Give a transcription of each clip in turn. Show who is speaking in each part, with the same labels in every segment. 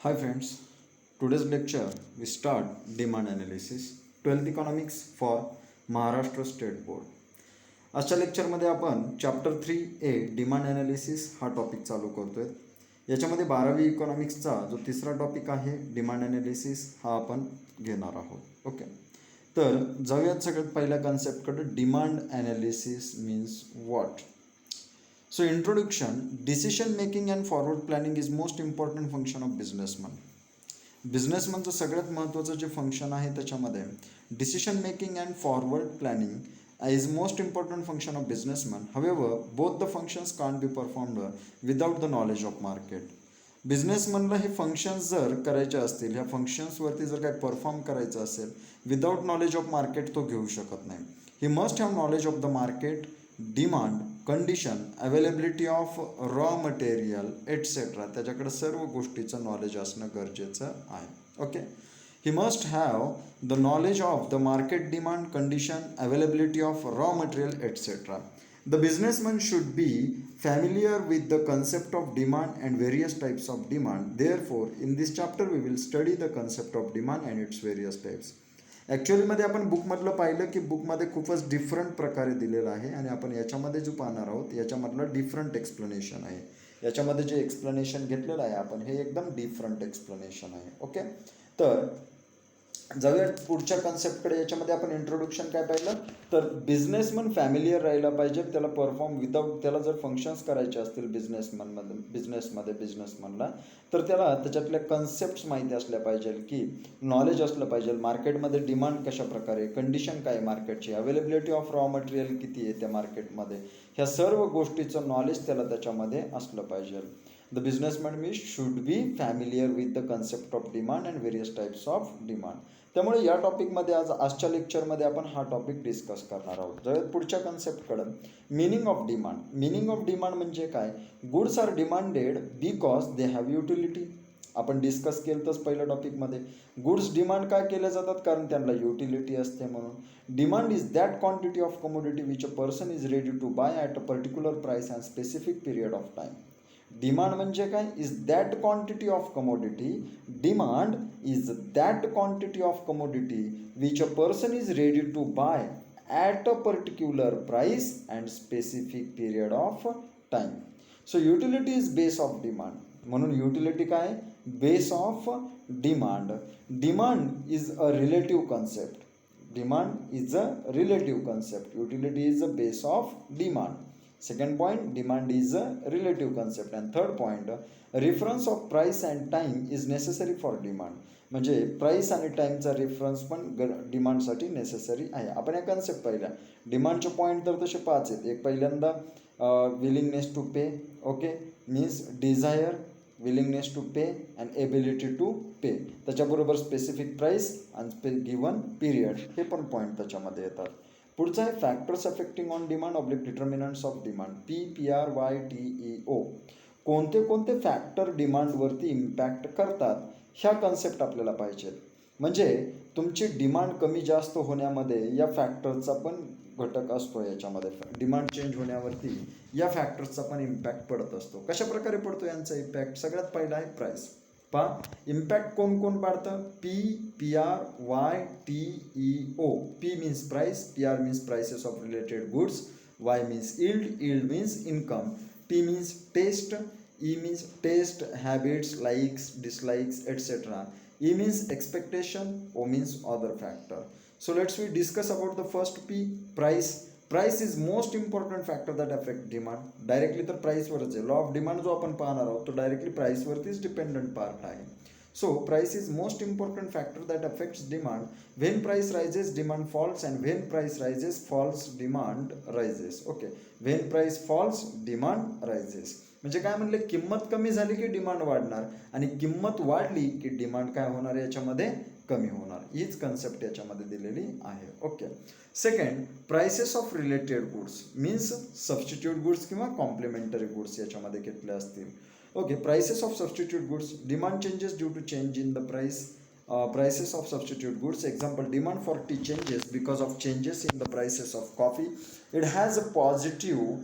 Speaker 1: Hi friends, today's lecture we start demand analysis 12th economics for Maharashtra state board. आजच्या लेक्चरमध्ये आपण chapter 3A demand analysis हा topic चालू करतोय. याच्यामध्ये 12वी इकॉनॉमिक्सचा जो तिसरा टॉपिक आहे डिमांड ॲनालिसिस हा आपण घेणार आहोत. ओके, तर जाऊयात सगळ्यात पहिल्या कन्सेप्टकडे. Demand analysis means what. So introduction, decision making and forward planning is most important function of businessman. बिझनेसमनचं सगळ्यात महत्त्वाचं जे फंक्शन आहे त्याच्यामध्ये decision making and forward planning is most important function of businessman. However both the functions can't be performed without the knowledge of market. बिझनेसमॅनला हे functions जर करायचे असतील, ह्या फंक्शन्सवरती जर काही परफॉर्म करायचं असेल, विदाउट नॉलेज ऑफ मार्केट तो घेऊ शकत नाही. He must have knowledge of the market, demand, condition, availability of raw material etcetera. त्याच्याकडे सर्व गोष्टीचं नॉलेज असणं गरजेचं आहे. Okay, he must have the knowledge of the market, demand, condition, availability of raw material etcetera. The businessman should be familiar with the concept of demand and various types of demand. Therefore, in this chapter we will study the concept of demand and its various types. ॲक्च्युअलीमध्ये आपण बुकमधलं पाहिलं की बुकमध्ये खूपच different प्रकारे दिलेलं आहे आणि आपण याच्यामध्ये जो पाहणार आहोत याच्यामधलं डिफरंट एक्सप्लेनेशन आहे. याच्यामध्ये जे एक्सप्लेनेशन घेतलेलं आहे आपण हे एकदम डिफरंट एक्सप्लेनेशन आहे. ओके, तर जाऊया पुढच्या कन्सेप्टकडे. याच्यामध्ये आपण इंट्रोडक्शन काय पाहिलं तर बिझनेसमन फॅमिलियर राहिला पाहिजे. त्याला परफॉर्म विदाऊट, त्याला जर फंक्शन्स करायचे असतील बिझनेसमनला, तर त्याला त्याच्यातल्या कन्सेप्ट्स माहिती असल्या पाहिजे, की नॉलेज असलं पाहिजे मार्केटमध्ये डिमांड कशा प्रकारे, कंडिशन काय मार्केटची, अवेलेबिलिटी ऑफ रॉ मटेरियल किती आहे त्या मार्केटमध्ये, ह्या सर्व गोष्टीचं नॉलेज त्याला त्याच्यामध्ये असलं पाहिजे. The businessman should be familiar with the concept of demand and various types of demand. त्यामुळे या टॉपिकमध्ये आजच्या लेक्चरमध्ये आपण हा टॉपिक डिस्कस करणार आहोत. जर पुढच्या कन्सेप्टकडे, meaning of demand. Meaning of demand म्हणजे काय? Goods are demanded because they have utility. आपण डिस्कस केलं तच पहिल्या टॉपिकमध्ये. गुड्स डिमांड काय केले जातात? कारण त्यांना युटिलिटी असते म्हणून. Demand is that quantity of commodity which a person is ready to buy at a particular price and specific period of time. Demand म्हणजे काय? Is that quantity of commodity. Demand is that quantity of commodity which a person is ready to buy at a particular price and specific period of time. So utility is base of demand. म्हणून utility काय? Base of demand. Demand is a relative concept. Demand is a relative concept. Utility is a base of demand. Second point, demand is a relative concept. And third point, reference of price and time is necessary for demand. म्हणजे price आणि टाईमचा reference पण डिमांडसाठी necessary आहे. आपण या concept पाहिल्या. डिमांडचे point तर तसे 5 आहेत. एक पहिल्यांदा willingness to pay. Okay, means desire, willingness to pay and ability to pay. त्याच्याबरोबर स्पेसिफिक प्राईस आणि गिवन पिरियड, हे पण पॉईंट त्याच्यामध्ये येतात. पुढचं आहे factors affecting on demand oblique determinants of demand. PRYTEO. कोणते कोणते फॅक्टर डिमांडवरती इम्पॅक्ट करतात, ह्या कन्सेप्ट आपल्याला पाहिजेत. म्हणजे तुमची डिमांड कमी जास्त होण्यामध्ये या फॅक्टरचा पण घटक असतो. याच्यामध्ये डिमांड चेंज होण्यावरती या फॅक्टर्सचा पण इम्पॅक्ट पडत असतो. कशा प्रकारे पडतो यांचा इम्पॅक्ट? सगळ्यात पहिला आहे प्राईस. इम्पॅक्ट कोण कोण पाडतं? PRYTEO. P means price, PR means prices of related goods, Y means yield means income, T means taste, E means taste, habits, likes, dislikes, etc. E means expectation, O means other factor. So let's we discuss about the first P, price. Price is most important factor that affect demand. Directly तर प्राईसवरच आहे. Law of demand जो आपण पाहणार आहोत तो directly प्राईसवरतीच dependent part आहे. So price is most important factor that affects demand. When price rises demand falls and when price rises falls demand rises. Okay, when price falls demand rises. म्हणजे काय म्हणले? किंमत कमी झाली की डिमांड वाढणार आणि किंमत वाढली की डिमांड काय होणार? याच्यामध्ये कमी होणार. हीच कन्सेप्ट याच्यामध्ये दिलेली आहे. Okay, second, prices of related goods means substitute goods किंवा कॉम्प्लिमेंटरी गुड्स याच्यामध्ये घेतले असतील. Okay, prices of substitute goods. Demand changes due to change in the price. Prices of substitute goods. Example, demand for tea changes because of changes in the prices of coffee. It has a positive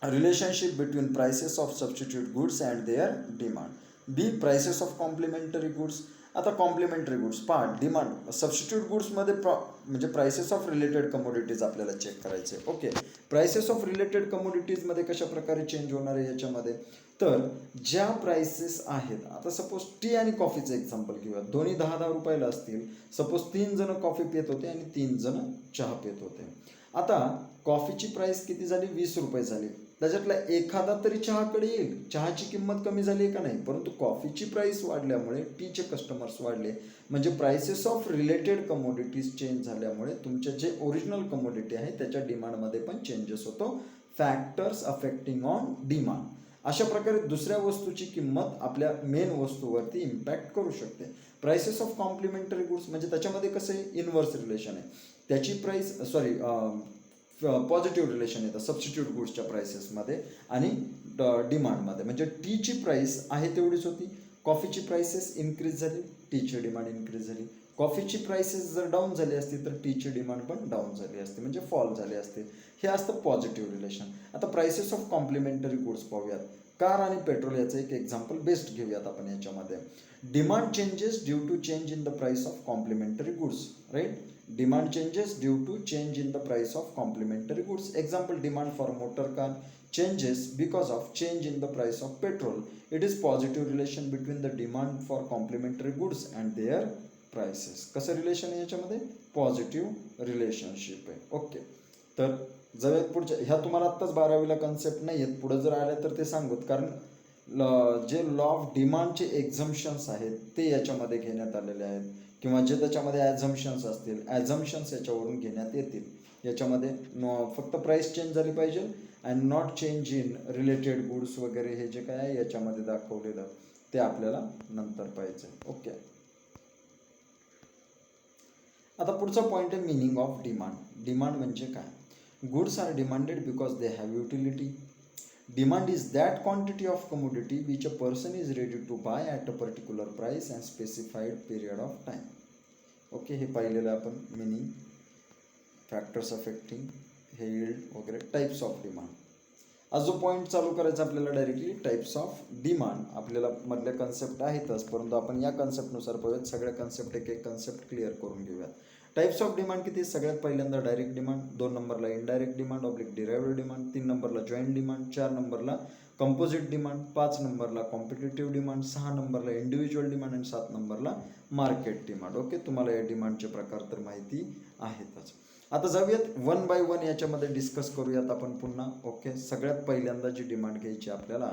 Speaker 1: relationship between prices of substitute goods and their demand. B prices of complementary goods. आता complementary goods पहा, demand substitute गुड्समध्ये म्हणजे prices of related commodities आपल्याला check करायचे. ओके, prices of related कमोडिटीजमध्ये कशा प्रकारे चेंज होणार आहे याच्यामध्ये, तर ज्या प्राइसेस आहेत, आता सपोज टी आणि कॉफीचं एक्झाम्पल घेऊया, दोन्ही 10-10 रुपयाला असतील. सपोज 3 जण कॉफी पित होते आणि 3 जण चहा पित होते. आता कॉफीची प्राइस किती झाली, 20 रुपये झाली. त्याच्यातला एखादा तरी चहाकडे येईल, चहाची किंमत कमी झाली आहे का नाही, परंतु कॉफीची प्राइस वाढल्यामुळे टीचे कस्टमर्स वाढले, म्हणजे prices of related commodities change झाल्यामुळे तुमचे जे ओरिजिनल कमोडिटी आहे त्याच्या डिमांडमध्ये पण चेंजेस होतो. Factors affecting on demand. अशा प्रकारे दुसऱ्या वस्तूची किंमत आपल्या मेन वस्तूवरती इम्पॅक्ट करू शकते. प्राइसेस ऑफ कॉम्प्लिमेंटरी गुड्स म्हणजे त्याच्यामध्ये कसं आहे, इनव्हर्स रिलेशन आहे. त्याची प्राइस पॉझिटिव्ह रिलेशन येतं सबस्टिट्यूट गुड्सच्या प्राइसेसमध्ये आणि डिमांडमध्ये. म्हणजे टीची प्राइस आहे तेवढीच होती, कॉफीची प्राइसेस इन्क्रीज झाली, टीची डिमांड इन्क्रीज झाली. कॉफीची प्राइसेस जर डाऊन झाली असती तर टीची डिमांड पण डाऊन झाली असते, म्हणजे फॉल झाले असते. हे असतं पॉझिटिव्ह रिलेशन. आता प्राइसेस ऑफ कॉम्प्लिमेंटरी गुड्स पाहूयात. कार आणि पेट्रोल याचं एक एक्झाम्पल बेस्ट घेऊयात आपण याच्यामध्ये. Demand changes due to change in the price of complementary goods, right. Demand changes due to change in the price of complementary goods. Example, demand for motor car changes because of change in the price of petrol. It is positive relation between the demand for complementary goods and their prices. कसं relation आहे याच्यामध्ये, positive relationship आहे. Okay, तर जर पुढच्या ह्या तुम्हाला आत्ताच 12वीला कन्सेप्ट नाही आहेत, पुढे जर आल्या तर ते सांगूत, कारण जे लॉ ऑफ डिमांडचे एक्झम्पशन्स आहेत ते याच्यामध्ये घेण्यात आलेले आहेत, किंवा जे त्याच्यामध्ये ॲझम्पशन्स असतील, ॲझम्पशन्स याच्यावरून घेण्यात येतील. याच्यामध्ये फक्त प्राइस चेंज झाली पाहिजे and not change in related goods वगैरे हे जे काय आहे याच्यामध्ये दाखवलेलं ते आपल्याला नंतर पाहिजे. ओके, आता पुढचा पॉईंट आहे मिनिंग ऑफ डिमांड. डिमांड म्हणजे काय, goods are demanded because they have utility. Demand is that quantity of commodity which a person is ready to buy at a particular price and specified period of time. Okay, हे पाहिलेलं आपण meaning, factors affecting, हे yield वगैरे, types of demand. आज जो point चालू करायचा आपल्याला डायरेक्टली टाईप्स ऑफ डिमांड. आपल्याला मधल्या कन्सेप्ट आहेतच, परंतु आपण या कन्सेप्टनुसार पाहूयात. सगळ्या कन्सेप्ट एक एक कन्सेप्ट क्लिअर करून घेऊयात. टाईप्स ऑफ डिमांड किती, सगळ्यात पहिल्यांदा डायरेक्ट डिमांड, 2 नंबरला indirect demand oblique derived demand, 3 नंबरला जॉईंट डिमांड, 4 नंबरला कंपोजिट डिमांड, 5 नंबरला कॉम्पिटेटिव्ह डिमांड, 6 नंबरला इंडिव्हिज्युअल डिमांड आणि 7 नंबरला मार्केट डिमांड. ओके, तुम्हाला या डिमांडचे प्रकार तर माहिती आहेतच. आता जाऊयात 1 बाय 1 याच्यामध्ये डिस्कस करूयात आपण पुन्हा. ओके, सगळ्यात पहिल्यांदा जी डिमांड घ्यायची आपल्याला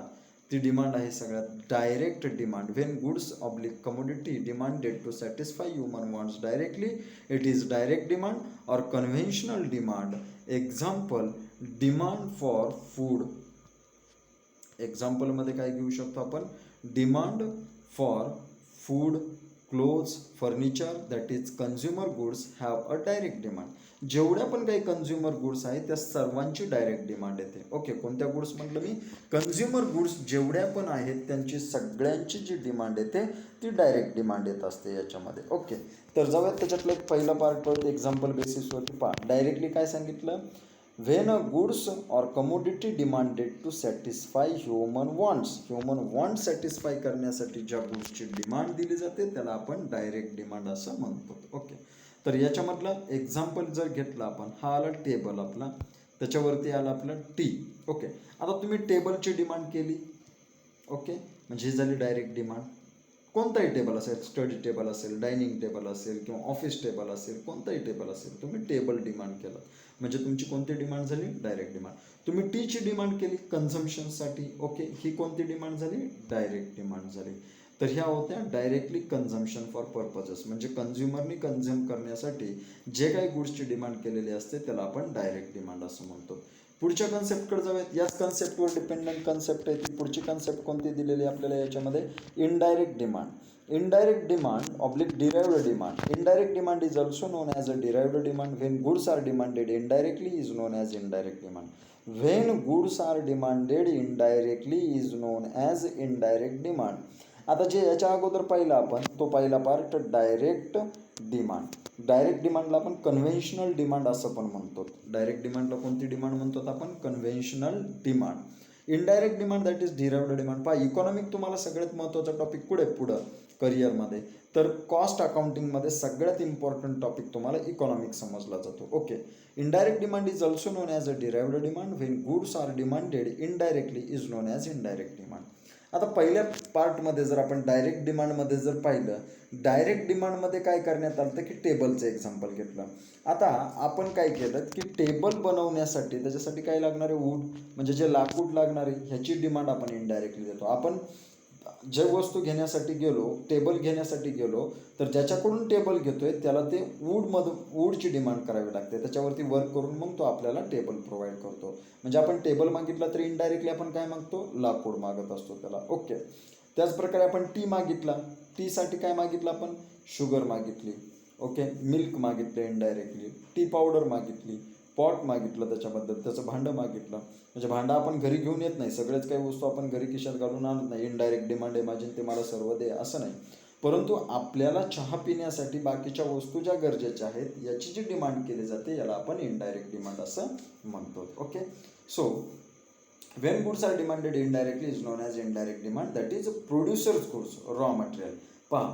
Speaker 1: ती डिमांड आहे सगळ्यात direct demand. When goods oblique commodity demanded to satisfy human wants directly, it is direct demand or conventional demand. Example, demand for food. एक्झाम्पलमध्ये काय घेऊ शकतो आपण, demand for food, clothes, furniture, that is consumer goods have a direct demand. जेवढ्या पण काही consumer goods आहेत त्या सर्वांची डायरेक्ट डिमांड येते. ओके, कोणत्या गुड्स म्हटलं मी, कन्झ्युमर गुड्स जेवढ्या पण आहेत त्यांची सगळ्यांची जी डिमांड येते ती डायरेक्ट डिमांड येत असते याच्यामध्ये. ओके, तर जाऊयात त्याच्यातलं एक पहिला पार्ट एक्झाम्पल बेसिसवरती पहा. डायरेक्टली काय सांगितलं, when a goods or commodity demanded to satisfy human wants. Human want satisfy करण्यासाठी ज्या गुड्सची डिमांड दिली जाते त्याला आपण डायरेक्ट डिमांड असं म्हणतो. ओके, तर याच्यामधलं एक्झाम्पल जर घेतलं आपण, हा आला टेबल आपला, त्याच्यावरती आला आपला टी. ओके, आता तुम्ही टेबलची डिमांड केली. ओके, म्हणजे ही झाली डायरेक्ट डिमांड. कोणताही टेबल असेल, स्टडी टेबल असेल, डायनिंग टेबल असेल किंवा ऑफिस टेबल असेल, कोणताही टेबल असेल, तुम्ही टेबल डिमांड केलं म्हणजे तुमची कोणती डिमांड झाली, डायरेक्ट डिमांड. तुम्ही टीची डिमांड केली कन्झम्पशनसाठी. ओके, ही कोणती डिमांड झाली, डायरेक्ट डिमांड झाली. तर ह्या होत्या डायरेक्टली कन्झम्पशन फॉर पर्पजेस, म्हणजे कन्झ्युमरनी कन्झ्युम करण्यासाठी जे काही गुड्सची डिमांड केलेली असते त्याला आपण डायरेक्ट डिमांड असं म्हणतो. पुढच्या कन्सेप्टकडे जाऊयात. याच कन्सेप्टवर डिपेंडंट कन्सेप्ट आहे ती. पुढची कन्सेप्ट कोणती दिलेली आपल्याला याच्यामध्ये, indirect demand. Indirect demand oblique derived demand. Indirect demand is also known as a derived demand. When goods are demanded indirectly is known as indirect demand. When goods are demanded indirectly is known as indirect demand. आता जे याच्या अगोदर पाहिला आपण तो पहिला part direct demand. Direct डिमांडला आपण conventional demand असं पण म्हणतो. डायरेक्ट डिमांडला कोणती डिमांड म्हणतो आपण, conventional demand. Indirect demand that is derived demand. पहा इकॉनॉमिक तुम्हाला सगळ्यात महत्त्वाचा टॉपिक कुठे पुढं करिअरमध्ये, तर कॉस्ट अकाउंटिंगमध्ये सगळ्यात इम्पॉर्टंट टॉपिक तुम्हाला इकॉनॉमिक समजला जातो. Okay. Indirect demand is also known as a derived demand when goods are demanded indirectly is known as indirect demand. आता पहिल्या पार्टमध्ये जर आपण डायरेक्ट डिमांडमध्ये जर पाहिलं, डायरेक्ट डिमांडमध्ये काय करण्यात आलं की टेबलचं एक्झाम्पल घेतलं. आता आपण काय केलं की टेबल बनवण्यासाठी त्याच्यासाठी काय लागणार आहे, वूड म्हणजे जे लाकूड लागणार आहे ह्याची डिमांड आपण इनडायरेक्टली देतो. आपण जे वस्तू घेण्यासाठी गेलो, टेबल घेण्यासाठी गेलो, तर ज्याच्याकडून टेबल घेतोय त्याला ते वूडची डिमांड करावी लागते, त्याच्यावरती वर्क करून मग तो आपल्याला टेबल प्रोव्हाइड करतो. म्हणजे आपण टेबल मागितला तर इनडायरेक्टली आपण काय मागतो, लाकूड मागत असतो त्याला. ओके. त्याचप्रकारे आपण टी मागितला, टीसाठी काय मागितलं आपण, शुगर मागितली. ओके. मिल्क मागितलं इनडायरेक्टली, टी पावडर मागितली, पॉट मागितलं, त्याच्याबद्दल त्याचं भांडं मागितलं. म्हणजे भांडं आपण घरी घेऊन येत नाही, सगळेच काही वस्तू आपण घरी खिशात घालून आणत नाही. इनडायरेक्ट डिमांड आहे माझी, ते मला सर्व दे असं नाही. परंतु आपल्याला चहा पिण्यासाठी बाकीच्या वस्तू ज्या गरजेच्या आहेत याची जी डिमांड केली जाते याला आपण इनडायरेक्ट डिमांड असं म्हणतो. Okay. So when goods are demanded indirectly is known as indirect demand, that is producer's goods, raw material. पहा,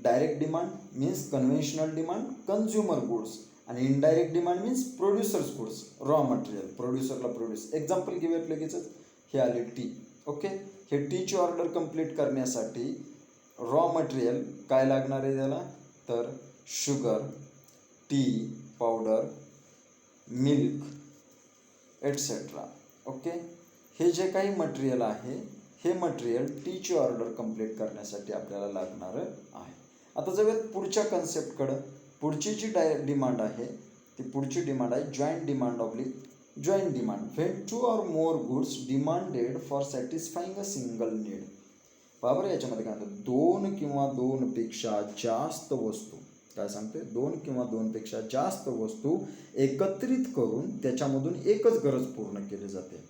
Speaker 1: direct demand means conventional demand, consumer goods, आणि indirect demand means producer's goods, raw material, प्रोड्युसरला produce. Example घेऊयात लगेचच. हे आले tea. Okay. हे टीची order complete करण्यासाठी रॉ मटेरियल काय लागणार आहे त्याला, तर sugar, tea powder, milk etcetera. Okay. हे जे काही मटेरियल आहे हे मटेरियल टीची ऑर्डर कंप्लीट करण्यासाठी आपल्याला लागणार आहे. आता जाऊयात पुढच्या कन्सेप्टकडं. पुढची जी डिमांड आहे ती पुढची डिमांड आहे joint demand oblique joint demand. When to or more goods demanded for satisfying a single need. बरोबर. याच्यामध्ये काय म्हणतात, दोन किंवा दोनपेक्षा जास्त वस्तू, काय सांगते, दोन किंवा दोनपेक्षा जास्त वस्तू एकत्रित करून त्याच्यामधून एकच गरज पूर्ण केली जाते.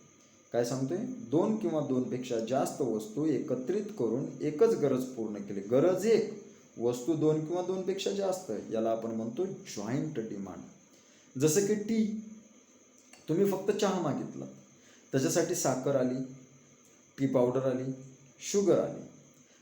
Speaker 1: काय सांगतोय, दोन किंवा दोनपेक्षा जास्त वस्तू एकत्रित करून एकच गरज पूर्ण केली. गरज एक, वस्तू दोन किंवा दोनपेक्षा जास्त, याला आपण म्हणतो जॉईंट डिमांड. जसं की टी, तुम्ही फक्त चहा मागितला, त्याच्यासाठी साखर आली, टी पावडर आली, शुगर आली,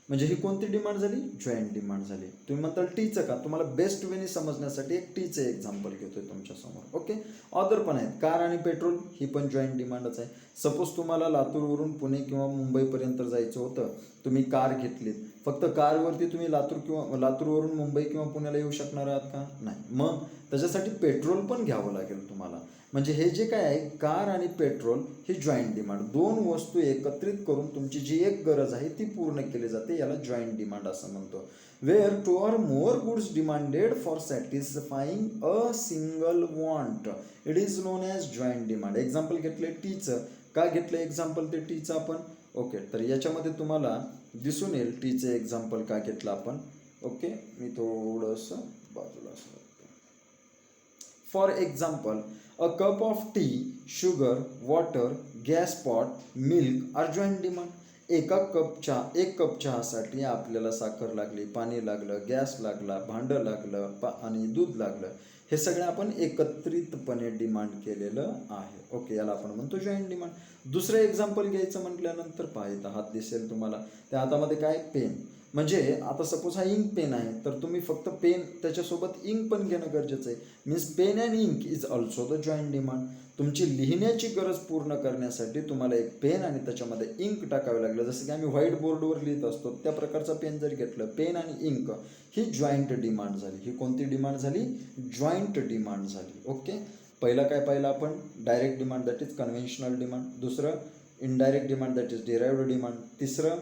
Speaker 1: म्हणजे ही कोणती डिमांड झाली, जॉईंट डिमांड झाली. तुम्ही म्हणताल टीचं का, तुम्हाला बेस्ट वेने समजण्यासाठी एक टीचं एक्झाम्पल घेतोय तुमच्यासमोर. ओके. ऑदर पण आहेत, कार आणि पेट्रोल, ही पण जॉईंट डिमांडच आहे. सपोज तुम्हाला लातूरवरून पुणे किंवा मुंबईपर्यंत जायचं होतं, तुम्ही कार घेतलीत, फक्त कारवरती तुम्ही लातूरवरून मुंबई किंवा पुण्याला येऊ शकणार आहात का, नाही. मग त्याच्यासाठी पेट्रोल पण घ्यावं लागेल तुम्हाला. म्हणजे हे जे काय आहे, कार आणि पेट्रोल ही जॉईंट डिमांड, दोन वस्तू एकत्रित करून तुमची जी एक गरज आहे ती पूर्ण केली जाते, याला जॉईंट डिमांड असं म्हणतो. Where two or more goods demanded for satisfying a single want, it is known as joint demand. Example घेतले टीचं, का घेतलं एक्झाम्पल ते टीचं आपण. ओके. तर याच्यामध्ये तुम्हाला दिसून येईल टीचं एक्झाम्पल का घेतलं आपण. ओके. मी थोडंसं बाजूला असं. For example, a cup of tea, sugar, water, gas pot, milk are joint demand. एक कप चहासाठी आपल्याला साखर लागली, पाणी लागलं, गॅस लागला, भांडं लागलं आणि दूध लागलं. हे सगळं आपण एकत्रितपणे डिमांड केलेलं आहे. ओके. याला आपण म्हणतो जॉईंट डिमांड. दुसरं एक्झाम्पल घ्यायचं म्हटल्यानंतर पाहिजे हात दिसेल तुम्हाला, त्या हातामध्ये काय, पेन. म्हणजे आता सपोज हा इंक पेन आहे, तर तुम्ही फक्त पेन त्याच्यासोबत इंक पण घेणं गरजेचं आहे. Means pen and ink is also the joint demand. तुमची लिहिण्याची गरज पूर्ण करण्यासाठी तुम्हाला एक पेन आणि त्याच्यामध्ये इंक टाकावे लागलं, जसं की आम्ही व्हाईट बोर्डवर लिहित असतो त्या प्रकारचा पेन जर घेतलं, पेन आणि इंक, ही जॉईंट डिमांड झाली. ही कोणती डिमांड झाली, जॉईंट डिमांड झाली. ओके. पहिलं काय पाहिलं आपण, direct demand that is conventional demand. दुसरं indirect demand that is derived demand. तिसरं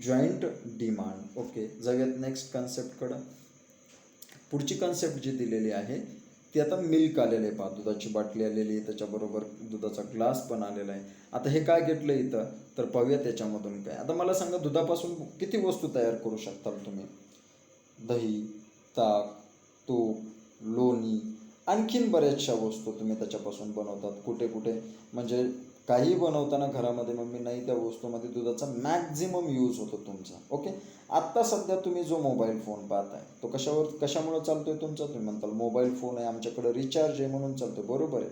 Speaker 1: जॉईंट डिमांड. ओके. जाऊयात नेक्स्ट कन्सेप्टकडं. पुढची कन्सेप्ट जी दिलेली आहे ती आता मिल्क आलेलं आहे. पहा, दुधाची बाटली आलेली आहे, त्याच्याबरोबर दुधाचा ग्लास पण आलेला आहे. आता हे काय घेतलं इथं, तर पाहूया त्याच्यामधून काय. आता मला सांगा, दुधापासून किती वस्तू तयार करू शकता तुम्ही. दही, ताक, तूप, लोणी, आणखीन बऱ्याचशा वस्तू तुम्ही त्याच्यापासून बनवतात. कुठे कुठे म्हणजे काही बनवताना घरामध्ये मम्मी नाही, त्या वस्तूमध्ये दुधाचा मॅक्झिमम यूज होतो तुमचा. ओके. आत्ता सध्या तुम्ही जो मोबाईल फोन पाहताय तो कशामुळे चालतोय तुमचा, तुम्ही म्हणताल मोबाईल फोन आहे, आमच्याकडे रिचार्ज आहे म्हणून चालतोय. बरोबर आहे.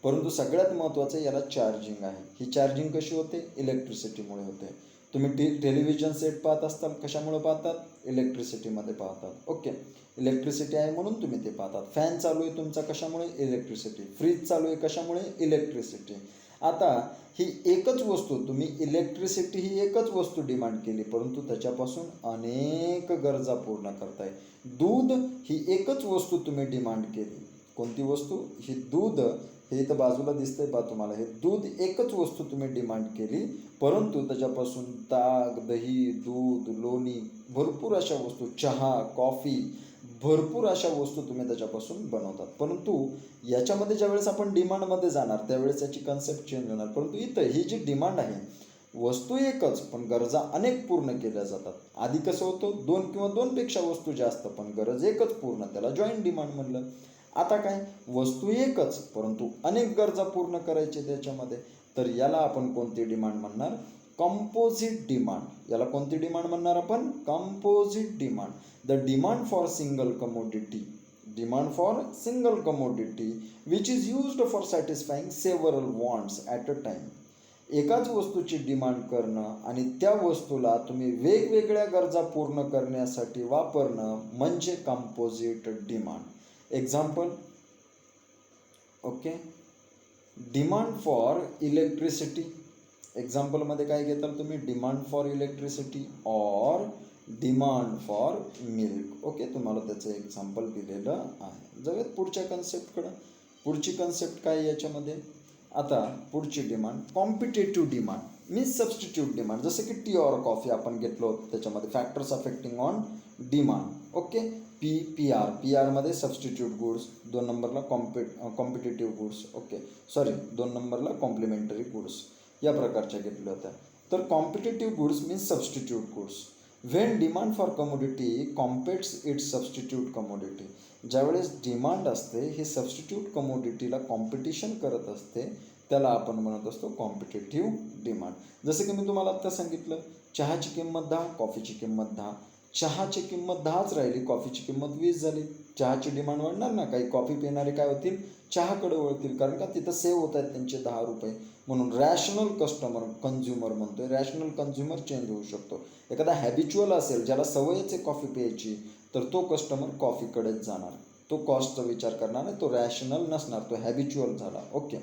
Speaker 1: परंतु सगळ्यात महत्त्वाचं याला चार्जिंग आहे. ही चार्जिंग कशी होते? इलेक्ट्रिसिटीमुळे होते. तुम्ही टेलिव्हिजन सेट पाहत असताल, कशामुळे पाहतात? इलेक्ट्रिसिटीमध्ये पाहतात. ओके, इलेक्ट्रिसिटी आहे म्हणून तुम्ही ते पाहतात. फॅन चालू आहे तुमचा, कशामुळे? इलेक्ट्रिसिटी. फ्रीज चालू आहे, कशामुळे? इलेक्ट्रिसिटी. आता ही एकच वस्तू, तुम्ही इलेक्ट्रिसिटी ही एकच वस्तू डिमांड केली, परंतु त्याच्यापासून अनेक गरजा पूर्ण करताय. दूध ही एकच वस्तू तुम्ही डिमांड केली. कोणती वस्तू? ही दूध. हे इथं बाजूला दिसतंय पहा तुम्हाला, हे दूध एकच वस्तू तुम्ही डिमांड केली, परंतु त्याच्यापासून ताक, दही, दूध, लोणी, भरपूर अशा वस्तू, चहा, कॉफी, भरपूर अशा वस्तू तुम्ही त्याच्यापासून बनवतात. परंतु याच्यामध्ये ज्यावेळेस आपण डिमांडमध्ये जाणार त्यावेळेस याची कन्सेप्ट चेंज होणार. परंतु इथं ही जी डिमांड आहे, वस्तू एकच पण गरजा अनेक पूर्ण केल्या जातात. आधी कसं होतं? 2 किंवा 2पेक्षा वस्तू जास्त पण गरज एकच पूर्ण, त्याला जॉईंट डिमांड म्हणलं. आता काय? वस्तू एकच परंतु अनेक गरजा पूर्ण करायचे त्याच्यामध्ये, तर याला आपण कोणती डिमांड म्हणणार? Composite demand. याला कोणती डिमांड म्हणणार आपण? Composite demand. The demand for single commodity, demand for single commodity which is used for satisfying several wants at a time. एकाच वस्तूची डिमांड करणं आणि त्या वस्तूला तुम्ही वेगवेगळ्या गरजा पूर्ण करण्यासाठी वापरणं म्हणजे composite demand. Example, okay, demand for electricity. एक्झाम्पलमध्ये काय घेताल तुम्ही? Demand for electricity or demand for milk. Okay, तुम्हाला त्याचं एक्झाम्पल दिलेलं आहे. जाऊयात पुढच्या कन्सेप्टकडं. पुढची कन्सेप्ट काय याच्यामध्ये? आता पुढची demand competitive demand means substitute demand. जसं की टी ऑर कॉफी आपण घेतलो होतं, त्याच्यामध्ये factors affecting on demand. Okay, P R मध्ये सबस्टिट्यूट गुड्स, 2 नंबरला कॉम्पिटेटिव्ह गुड्स. ओके, सॉरी, 2 नंबरला कॉम्प्लिमेंटरी गुड्स, या प्रकारच्या घेतल्या होत्या. तर competitive goods means substitute goods. When demand for commodity competes its substitute commodity. ज्यावेळेस डिमांड असते ही सबस्टिट्यूट कमोडिटीला कॉम्पिटिशन करत असते, त्याला आपण म्हणत असतो कॉम्पिटेटिव्ह डिमांड. जसं की मी तुम्हाला आत्ता सांगितलं, चहाची किंमत 10, कॉफीची किंमत 10. चहाची किंमत 10च राहिली, कॉफीची किंमत 20 झाली. चहाची डिमांड वाढणार ना, काही कॉफी पिणारे काय होतील? चहाकडे वळतील, कारण का तिथं सेव्ह होत आहेत त्यांचे 10 रुपये. म्हणून रॅशनल कस्टमर, कन्झ्युमर म्हणतोय, रॅशनल कन्झ्युमर चेंज होऊ शकतो. एखादा हॅबिच्युअल असेल, ज्याला सवयच आहे कॉफी प्यायची, तर तो कस्टमर कॉफीकडेच जाणार, तो कॉस्टचा विचार करणार नाही, तो रॅशनल नसणार, तो हॅबिच्युअल झाला. ओके,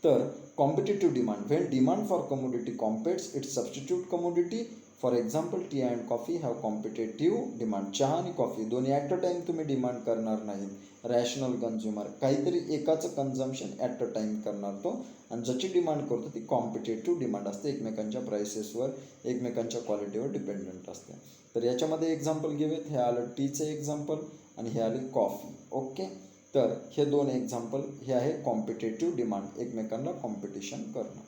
Speaker 1: तर competitive demand when demand for commodity competes its substitute commodity. For example, tea and coffee have competitive demand. चहा आणि कॉफी दोन्ही ॲट अ टाईम तुम्ही डिमांड करणार नाहीत. रॅशनल कन्झ्युमर काहीतरी एकाचं कन्झम्पशन ॲट अ टाईम करणार तो, आणि ज्याची डिमांड करतो ती कॉम्पिटेटिव्ह डिमांड असते, एकमेकांच्या प्राइसेसवर, एकमेकांच्या क्वालिटीवर डिपेंडंट असते. तर याच्यामध्ये एक्झाम्पल घेऊयात. हे आलं टीचं एक्झाम्पल आणि हे आले कॉफी. ओके, तर हे 2 एक्झाम्पल, हे आहे कॉम्पिटेटिव्ह डिमांड, एकमेकांना कॉम्पिटिशन करणं.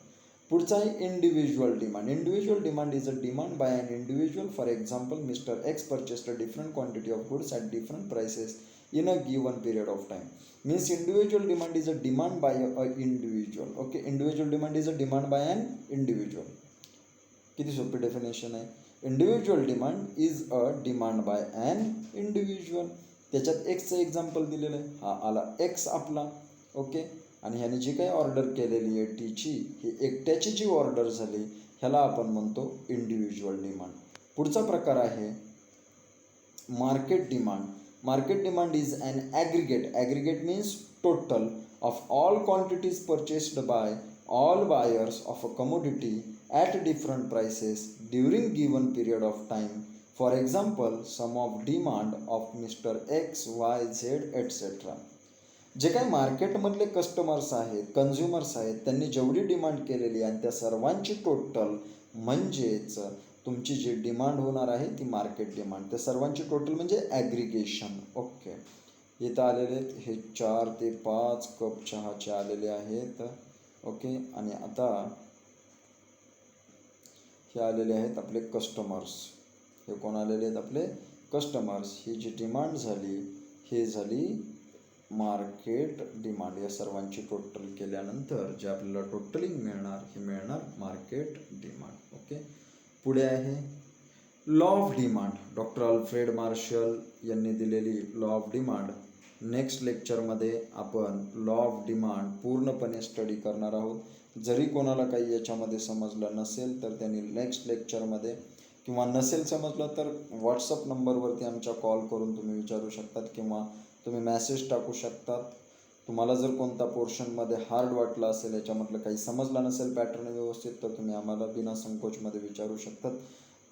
Speaker 1: पुढचा आहे individual demand. Individual demand is a demand by an individual. For example, mister X purchased a different quantity of goods at different prices in a given period of time. Means individual demand is a demand by a individual. Okay, individual demand is a demand by an individual. किती सोपी definition आहे. Individual demand is a demand by an individual. त्याच्यात एक्सचं example दिलेलं आहे, हा आला x आपला. ओके, आणि ह्याने जी काही ऑर्डर केलेली आहे टीची, ही एकट्याची जी ऑर्डर झाली, ह्याला आपण म्हणतो इंडिव्हिज्युअल डिमांड. पुढचा प्रकार आहे market demand. Market demand is an aggregate. Aggregate means total of all quantities purchased by all buyers of a commodity at different prices during given period of time. For example, sum of demand of Mr. X, Y, Z, etc. जे काही मार्केटमधले customers आहेत, consumers आहेत, त्यांनी जेवढी demand केलेली आहे त्या सर्वांची टोटल म्हणजेच तुमची जी डिमांड होणार आहे ती मार्केट डिमांड. त्या सर्वांची टोटल म्हणजे ॲग्रिगेशन. ओके, इथं आलेले आहेत हे 4 ते 5 कप चहाचे आलेले आहेत. ओके, आणि आता हे आलेले आहेत आपले कस्टमर्स. हे कोण आलेले आहेत? आपले कस्टमर्स. ही जी डिमांड झाली ही झाली मार्केट डिमांड. या सर्वांची टोटल केल्यानंतर जे आपल्याला टोटलिंग मिळणार हे मिळणार मार्केट डिमांड. ओके, पुढे आहे law of demand. Doctor Alfred Marshall यांनी दिलेली लॉ ऑफ डिमांड. नेक्स्ट लेक्चरमध्ये आपण लॉ ऑफ डिमांड पूर्णपणे स्टडी करणार आहोत. जरी कोणाला काही याच्यामध्ये समजलं नसेल तर त्यांनी नेक्स्ट लेक्चरमध्ये, किंवा नसेल समजलं तर व्हॉट्सअप नंबरवरती आमच्या कॉल करून तुम्ही विचारू शकतात किंवा तुम्ही मॅसेज टाकू शकतात. तुम्हाला जर कोणता पोर्शनमध्ये हार्ड वाटला असेल, याच्यामधलं काही समजलं नसेल पॅटर्न व्यवस्थित, तर तुम्ही आम्हाला बिना संकोचमध्ये विचारू शकतात.